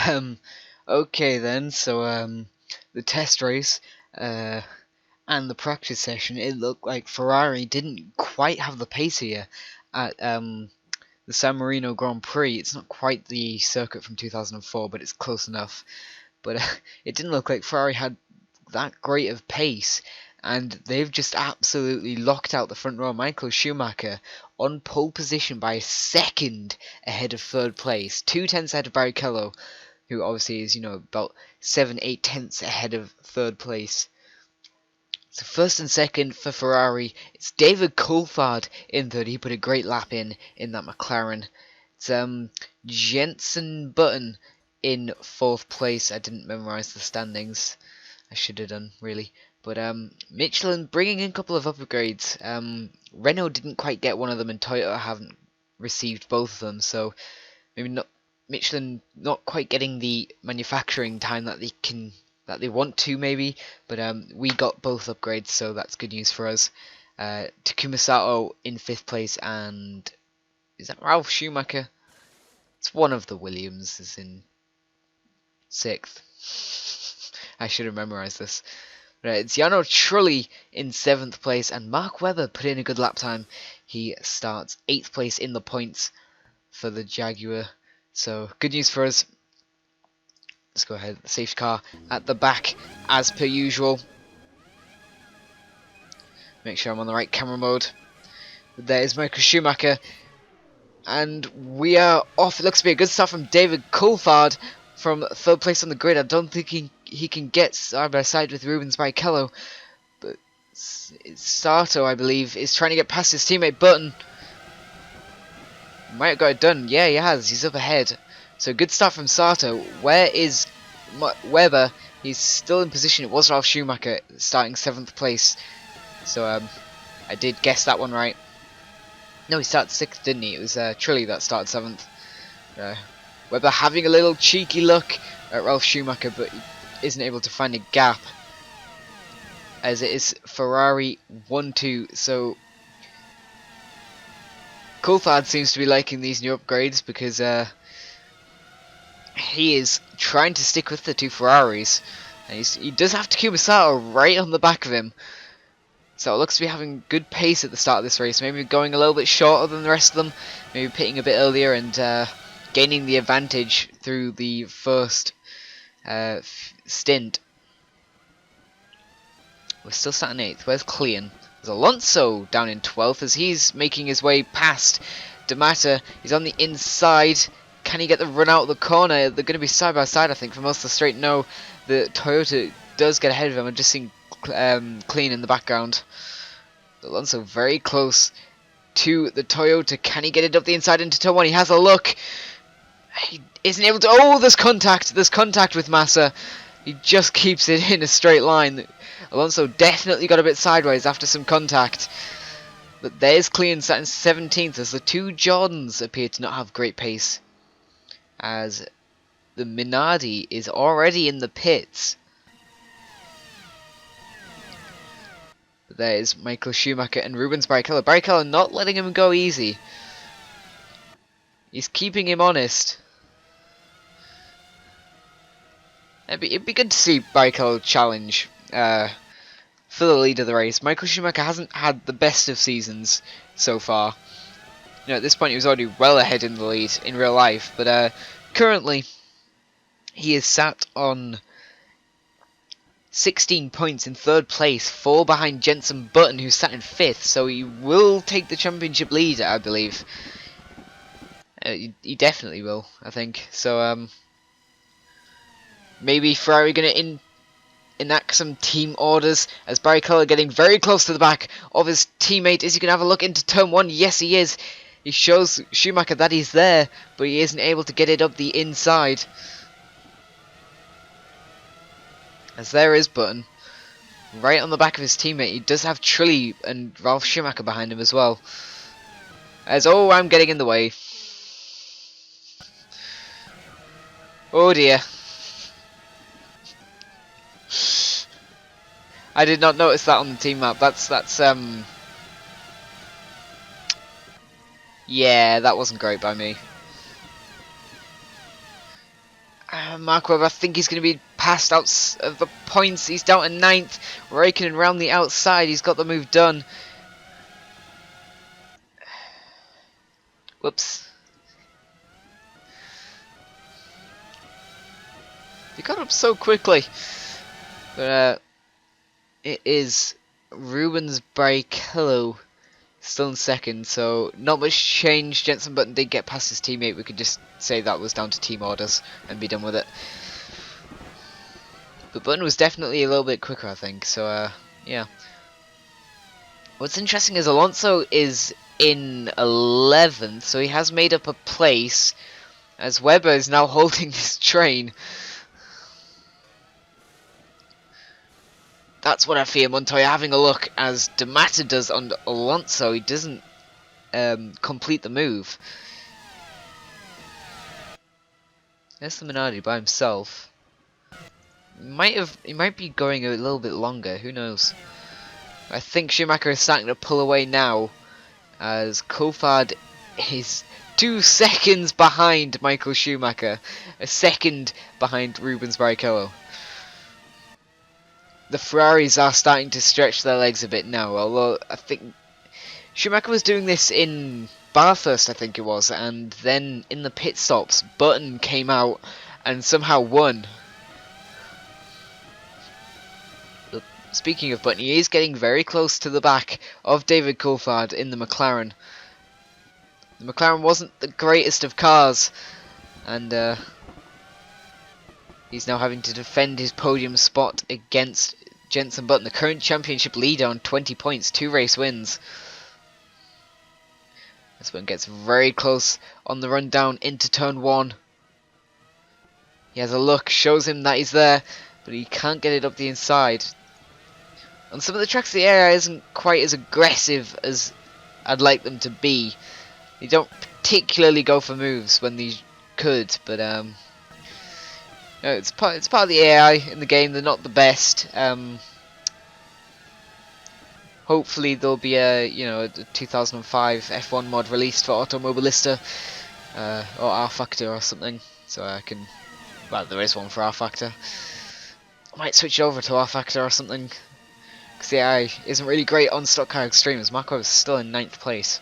Um, okay then, so the test race and the practice session, it looked like Ferrari didn't quite have the pace here at the San Marino Grand Prix. It's not quite the circuit from 2004, but it's close enough. But it didn't look like Ferrari had that great of pace, and they've just absolutely locked out the front row. Michael Schumacher on pole position by a second ahead of third place, 2 tenths ahead of Barrichello, who obviously is, about 7-8 tenths ahead of third place. So first and second for Ferrari, it's David Coulthard in third. He put a great lap in that McLaren. It's Jenson Button in fourth place. I didn't memorise the standings. I should have done, really. But Michelin bringing in a couple of upgrades. Renault didn't quite get one of them, and Toyota haven't received both of them. So maybe not Michelin not quite getting the manufacturing time that they want to, maybe. But we got both upgrades, so that's good news for us. Takuma Sato in fifth place, and is that Ralph Schumacher? It's one of the Williams is in sixth. I should have memorised this. It's Jarno Trulli in 7th place, and Mark Webber put in a good lap time. He starts 8th place in the points for the Jaguar. So, good news for us. Let's go ahead. The safety car at the back, as per usual. Make sure I'm on the right camera mode. There's Michael Schumacher. And we are off. It looks to be a good start from David Coulthard from 3rd place on the grid. I don't think he can get side by side with Rubens Barrichello, but Sato, I believe, is trying to get past his teammate Button. Might have got it done. Yeah, he has. He's up ahead. So good start from Sato. Where is Webber? He's still in position. It was Ralph Schumacher starting 7th place. So I did guess that one right. No, he started 6th, didn't he? It was Trulli that started 7th. Webber having a little cheeky look at Ralph Schumacher, but he isn't able to find a gap, as it is Ferrari 1-2. So Coulthard seems to be liking these new upgrades, because he is trying to stick with the 2 Ferraris, and he does have Takuma Sato right on the back of him. So it looks to be having good pace at the start of this race, maybe going a little bit shorter than the rest of them, maybe pitting a bit earlier and gaining the advantage through the first stint. We're still sat in 8th. Where's Clean? There's Alonso down in 12th as he's making his way past D'Amata. He's on the inside. Can he get the run out of the corner? They're going to be side by side, I think, for most of the straight. No, the Toyota does get ahead of him. I'm just seeing Clean in the background. Alonso very close to the Toyota. Can he get it up the inside into turn 1? He has a look. He isn't able to. Oh, there's contact. There's contact with Massa. He just keeps it in a straight line. Alonso definitely got a bit sideways after some contact. But there's Clean sat in 17th as the 2 Jordans appear to not have great pace, as the Minardi is already in the pits. But there's Michael Schumacher and Rubens Barrichello. Barrichello not letting him go easy. He's keeping him honest. It'd be good to see Barrichello challenge for the lead of the race. Michael Schumacher hasn't had the best of seasons so far. At this point he was already well ahead in the lead in real life, but currently he is sat on 16 points in 3rd place, 4 behind Jenson Button, who's sat in 5th, so he will take the championship lead, I believe. He definitely will, I think. So maybe Ferrari going to enact some team orders, as Barrichello getting very close to the back of his teammate. Is he going to have a look into turn 1? Yes, he is. He shows Schumacher that he's there, but he isn't able to get it up the inside. As there is Button, right on the back of his teammate. He does have Trulli and Ralph Schumacher behind him as well. Oh, I'm getting in the way. Oh dear. I did not notice that on the team map. Yeah, that wasn't great by me. Mark Webber, I think he's going to be passed out of the points. He's down to 9th. Raikkonen round the outside. He's got the move done. Whoops. He got up so quickly. But it is Rubens Barrichello still in second, so not much change. Jenson Button did get past his teammate. We could just say that was down to team orders and be done with it. But Button was definitely a little bit quicker, I think, so yeah. What's interesting is Alonso is in 11th, so he has made up a place, as Webber is now holding this train. That's what I fear. Montoya having a look as D'Amato does on Alonso. He doesn't complete the move. There's the Minardi by himself. He might be going a little bit longer. Who knows? I think Schumacher is starting to pull away now, as Coulthard is 2 seconds behind Michael Schumacher, a second behind Rubens Barrichello. The Ferraris are starting to stretch their legs a bit now, although I think Schumacher was doing this in Bathurst, I think it was, and then in the pit stops, Button came out and somehow won. But speaking of Button, he is getting very close to the back of David Coulthard in the McLaren. The McLaren wasn't the greatest of cars, and he's now having to defend his podium spot against Jenson Button, the current championship leader on 20 points, 2 race wins. This one gets very close on the run down into turn 1. He has a look, shows him that he's there, but he can't get it up the inside. On some of the tracks, the area isn't quite as aggressive as I'd like them to be. They don't particularly go for moves when they could, but no, it's part of the AI in the game. They're not the best. Hopefully there'll be a a 2005 F1 mod released for Automobilista or R Factor or something, so I can. Well, there is one for R Factor. I might switch it over to R Factor or something, because the AI isn't really great on Stock Car Extreme, as Marco is still in 9th place.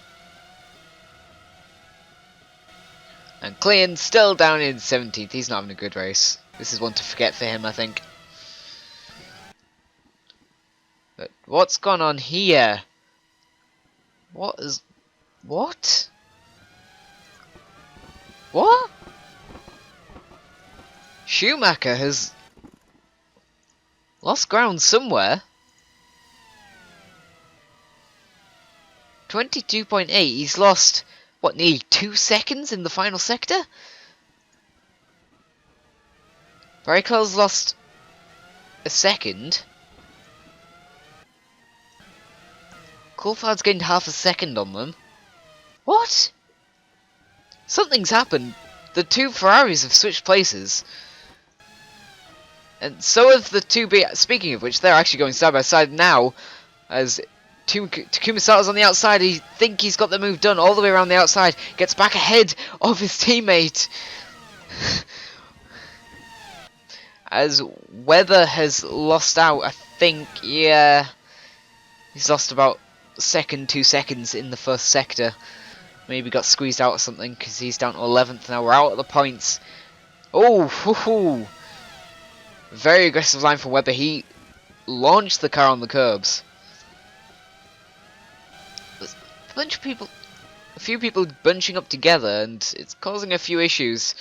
And Clean still down in 17th. He's not having a good race. This is one to forget for him, I think. But what's gone on here? What? What? Schumacher has lost ground somewhere. 22.8. He's lost, what, nearly 2 seconds in the final sector? Barrichello's lost a second. Coulthard's gained half a second on them. What? Something's happened. The 2 Ferraris have switched places. And so have the 2 Speaking of which, they're actually going side by side now, as Takuma Sato's on the outside. He think he's got the move done all the way around the outside. Gets back ahead of his teammate. As Weather has lost out, I think, yeah. He's lost about 2 seconds in the first sector. Maybe got squeezed out or something, because he's down to 11th now. We're out at the points. Oh, hoo-hoo. Very aggressive line from Webber. He launched the car on the curbs. There's a few people bunching up together, and it's causing a few issues.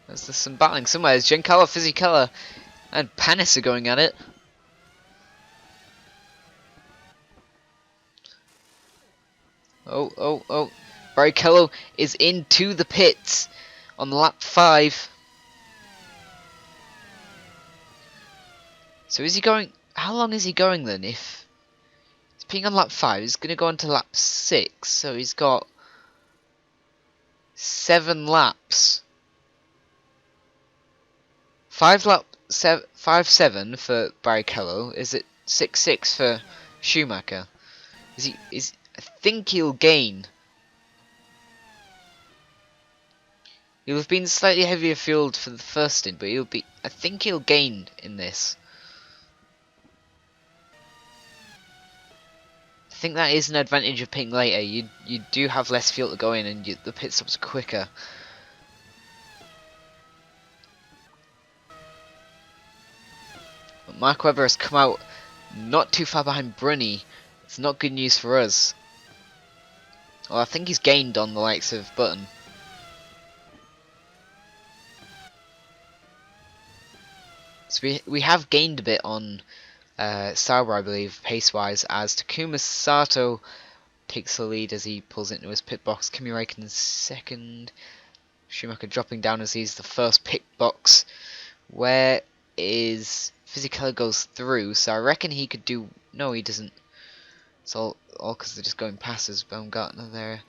There's some battling somewhere. Giancarlo Fisichella and Panis are going at it. Oh. Barrichello is into the pits on lap 5. So is he going... How long is he going then? If he's being on lap 5, he's going to go on to lap 6. So he's got 7 laps. 5-7 for Barrichello. Is it 6-6 for Schumacher? I think he'll gain. He'll have been slightly heavier fueled for the first stint, but I think he'll gain in this. I think that is an advantage of pitting later. You do have less fuel to go in, and the pit stops are quicker. But Mark Webber has come out not too far behind Bruni. It's not good news for us. Well, I think he's gained on the likes of Button. So we have gained a bit on Sauber, I believe, pace-wise, as Takuma Sato takes the lead as he pulls into his pit box. Kimi Räikkönen second. Schumacher dropping down as he's the first pit box. Where is Fisichella goes through, so I reckon he could do. No, he doesn't. It's all because they're just going past us. Baumgartner there.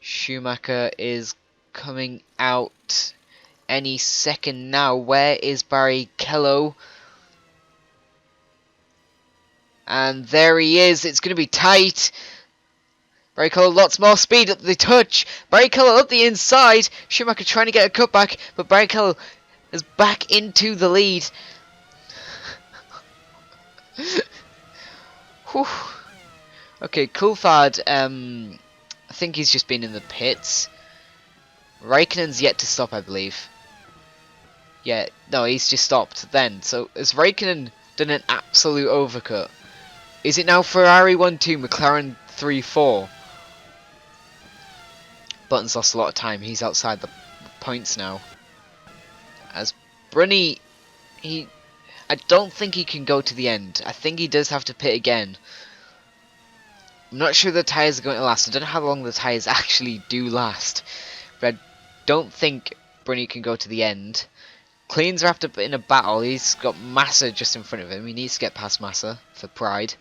Schumacher is coming out any second now. Where is Barrichello? And there he is. It's going to be tight. Barrichello lots more speed at the touch. Barrichello up the inside. Schumacher trying to get a cutback, but Barrichello is back into the lead. Whew. Okay, Coulthard, I think he's just been in the pits. Raikkonen's yet to stop, I believe. Yeah, no, he's just stopped then. So, has Raikkonen done an absolute overcut? Is it now Ferrari 1-2, McLaren 3-4? Button's lost a lot of time. He's outside the points now. As Bruni, I don't think he can go to the end. I think he does have to pit again. I'm not sure the tyres are going to last. I don't know how long the tyres actually do last. But I don't think Bruni can go to the end. Cleans wrapped up in a battle. He's got Massa just in front of him. He needs to get past Massa for pride.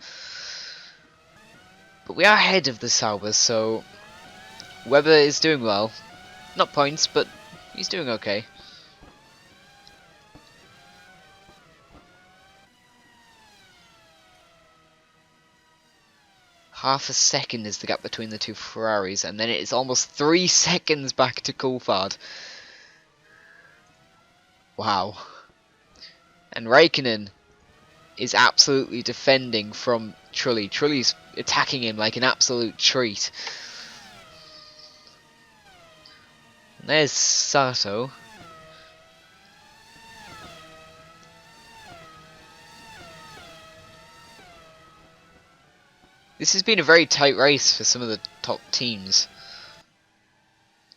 But we are ahead of the Saubers, so Webber is doing well. Not points, but he's doing okay. Half a second is the gap between the two Ferraris, and then it is almost 3 seconds back to Coulthard. Wow. And Raikkonen is absolutely defending from Trulli. Trulli's attacking him like an absolute treat. And there's Sato. This has been a very tight race for some of the top teams.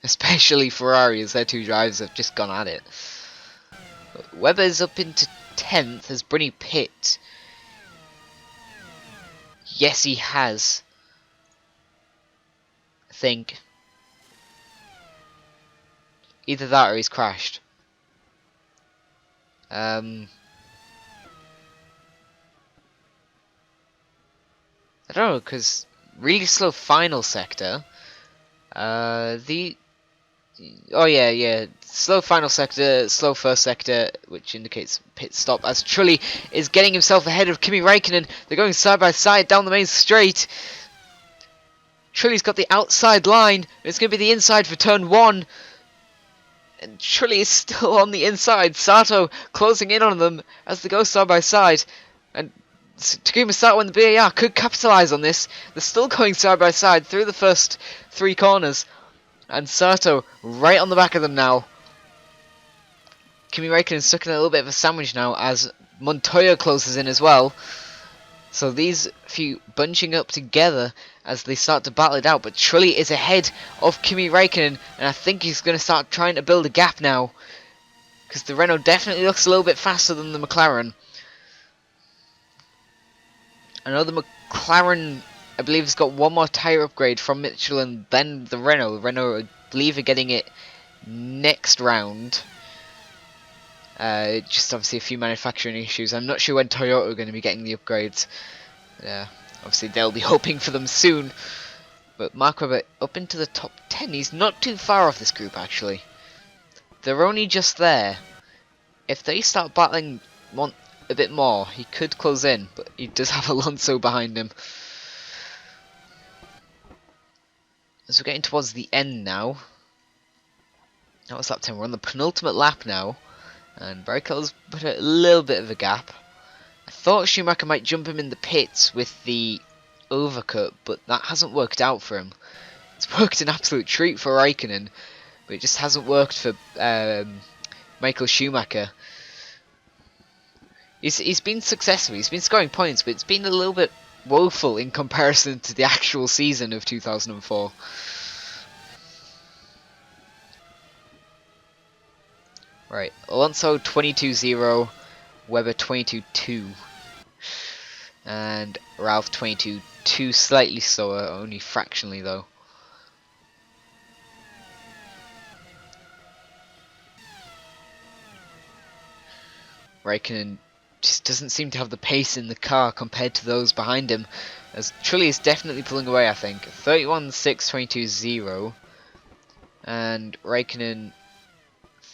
Especially Ferrari, as their two drivers have just gone at it. But Webber's up into 10th. Has Bruni pit? Yes, he has. I think. Either that or he's crashed. I don't know, because really slow final sector. Oh yeah, slow final sector, slow first sector, which indicates pit stop. As Trulli is getting himself ahead of Kimi Räikkönen. They're going side by side down the main straight. Trulli's got the outside line. It's going to be the inside for turn 1. And Trulli is still on the inside. Sato closing in on them as they go side by side. And Takuma Sato and the BAR could capitalise on this. They're still going side by side through the first 3 corners. And Sato right on the back of them now. Kimi Räikkönen stuck in a little bit of a sandwich now as Montoya closes in as well. So these few bunching up together as they start to battle it out. But Trulli is ahead of Kimi Räikkönen, and I think he's going to start trying to build a gap now. Because the Renault definitely looks a little bit faster than the McLaren. I know the McLaren, I believe, has got one more tyre upgrade from Michelin than the Renault. The Renault, I believe, are getting it next round. Just obviously a few manufacturing issues. I'm not sure when Toyota are going to be getting the upgrades. Obviously they'll be hoping for them soon. But Mark Webber up into the top 10. He's not too far off this group actually. They're only just there. If they start battling a bit more, he could close in, but he does have Alonso behind him. As we're getting towards the end now. That was lap 10. We're on the penultimate lap now, and Barrichello's put a little bit of a gap. I thought Schumacher might jump him in the pits with the overcut, but that hasn't worked out for him. It's worked an absolute treat for Raikkonen, but it just hasn't worked for Michael Schumacher. He's been successful, he's been scoring points, but it's been a little bit woeful in comparison to the actual season of 2004. Right, Alonso 22-0, Webber 22-2, and Ralph 22-2, slightly slower, only fractionally though. Raikkonen just doesn't seem to have the pace in the car compared to those behind him, as Trulli is definitely pulling away, I think. 31-6, 22-0, and Raikkonen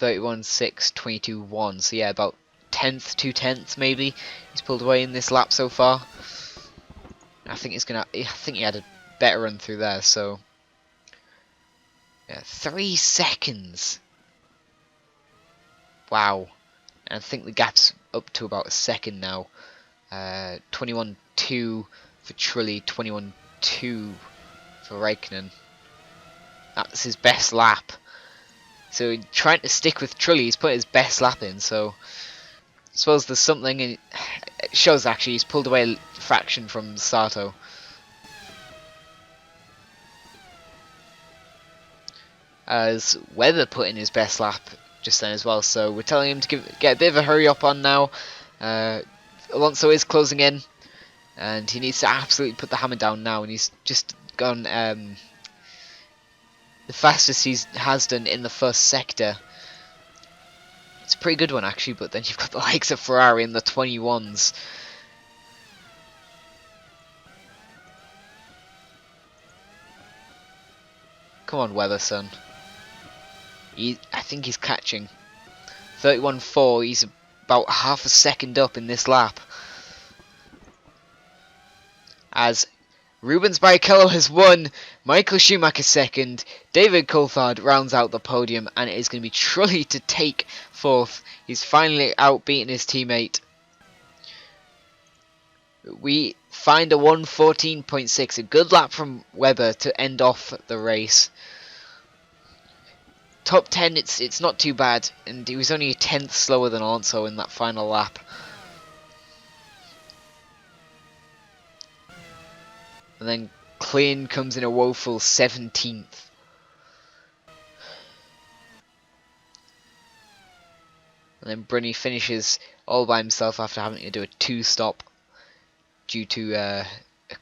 31-6, 22-1, so yeah, about 2/10 maybe he's pulled away in this lap so far. I think he had a better run through there, so yeah, 3 seconds. Wow. And I think the gap's up to about a second now. 21-2 for Trulli, 21-2 for Raikkonen. That's his best lap. So trying to stick with Trulli, he's put his best lap in, so I suppose there's something, and it shows actually he's pulled away a fraction from Sato. As Webber put in his best lap just then as well, so we're telling him to get a bit of a hurry up on now. Alonso is closing in, and he needs to absolutely put the hammer down now, and he's just gone the fastest he has done in the first sector. It's a pretty good one actually, but then you've got the likes of Ferrari in the 21s. Come on, Webber, son. I think he's catching. 31-4, he's about half a second up in this lap. As Rubens Barrichello has won, Michael Schumacher second, David Coulthard rounds out the podium, and it is going to be Trulli to take fourth. He's finally outbeaten his teammate. We find a 1:14.6, a good lap from Webber to end off the race. Top 10, it's not too bad, and he was only a 10th slower than Alonso in that final lap. And then Klein comes in a woeful 17th. And then Bruni finishes all by himself after having to do a 2-stop due to a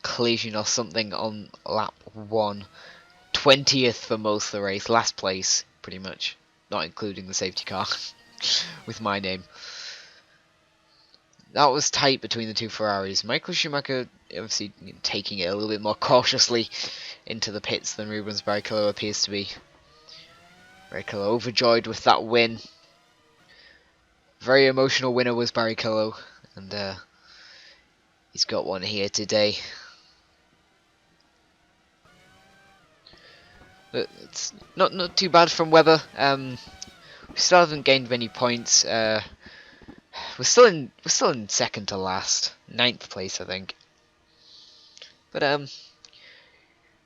collision or something on lap 1. 20th for most of the race, last place pretty much, not including the safety car with my name. That was tight between the two Ferraris. Michael Schumacher obviously taking it a little bit more cautiously into the pits than Rubens Barrichello appears to be. Barrichello overjoyed with that win. Very emotional winner was Barrichello, and he's got one here today. But it's not too bad from Webber. We still haven't gained many points. We're still in second to last, 9th place, I think. But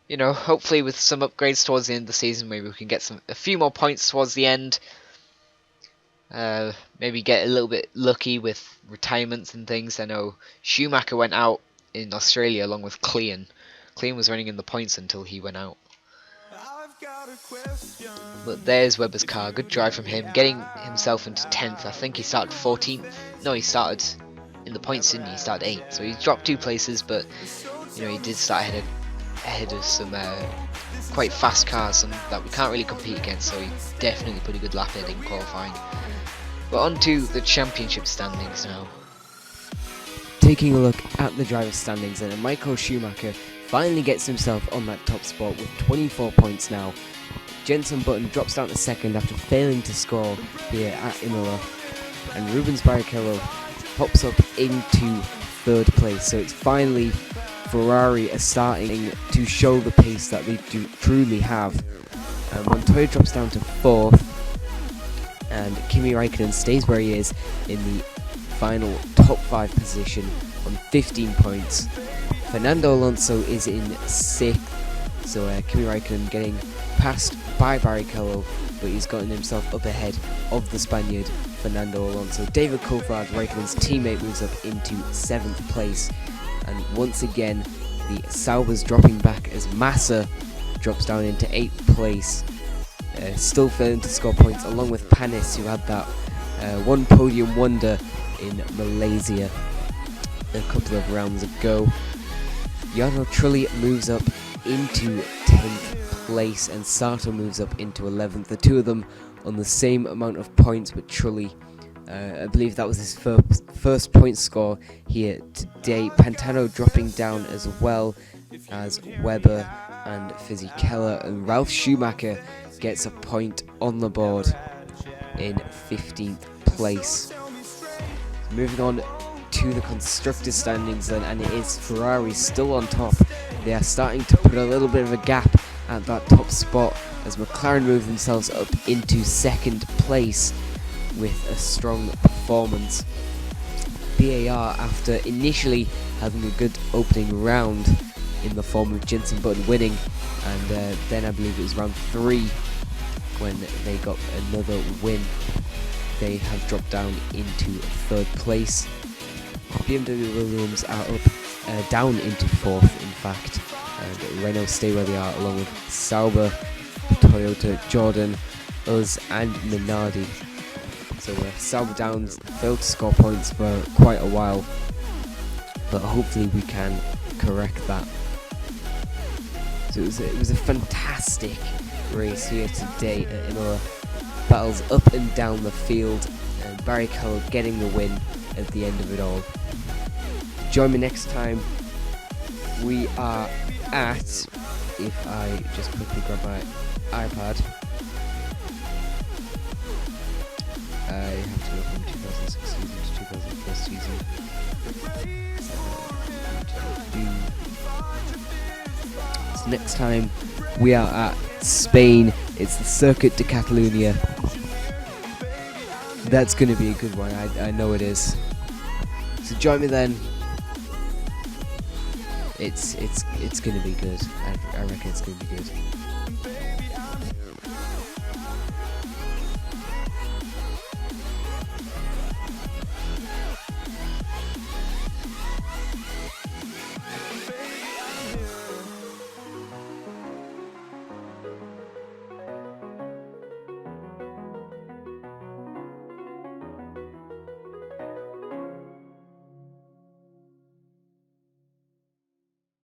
you know, hopefully with some upgrades towards the end of the season, maybe we can get a few more points towards the end. Maybe get a little bit lucky with retirements and things. I know Schumacher went out in Australia along with Klein. Klein was running in the points until he went out. But there's Webber's car, good drive from him, getting himself into 10th. I think he started 14th. No, he started in the points, didn't he? He started 8th, so he dropped 2 places, but you know, he did start ahead of some quite fast cars that we can't really compete against, so he definitely put a good lap in qualifying. But on to the championship standings now. Taking a look at the driver's standings, and Michael Schumacher finally gets himself on that top spot with 24 points now. Jenson Button drops down to second after failing to score here at Imola, and Rubens Barrichello pops up into third place. So it's finally Ferrari are starting to show the pace that they do truly have. Montoya drops down to fourth, and Kimi Raikkonen stays where he is in the final top 5 position on 15 points. Fernando Alonso is in 6th, so Kimi Raikkonen getting passed by Barrichello, but he's gotten himself up ahead of the Spaniard Fernando Alonso. David Coulthard, Raikkonen's teammate, moves up into 7th place, and once again the Saubers dropping back as Massa drops down into 8th place, still failing to score points, along with Panis, who had that one podium wonder in Malaysia a couple of rounds ago. Jarno Trulli moves up into 10th place and Sato moves up into 11th. The two of them on the same amount of points, with Trulli, I believe that was his first point score here today. Pantano dropping down as well as Webber and Fisichella, and Ralf Schumacher gets a point on the board in 15th place. Moving on to the constructors standings then, and it is Ferrari still on top. They are starting to put a little bit of a gap at that top spot as McLaren move themselves up into 2nd place with a strong performance. BAR, after initially having a good opening round in the form of Jenson Button winning, and then I believe it was round 3 when they got another win, they have dropped down into 3rd place. BMW Williams are up, down into 4th in fact, and Renault stay where they are along with Sauber, Toyota, Jordan, us and Minardi. So Sauber Downs failed to score points for quite a while, but hopefully we can correct that. So it was a fantastic race here today at Imola. Battles up and down the field, and Barrichello getting the win at the end of it all. Join me next time. We are at, if I just quickly grab my iPad, I have to look from 2006 season to 2004 season. So next time we are at Spain. It's the Circuit de Catalunya. That's going to be a good one, I know it is. So join me then. It's going to be good. I reckon it's going to be good.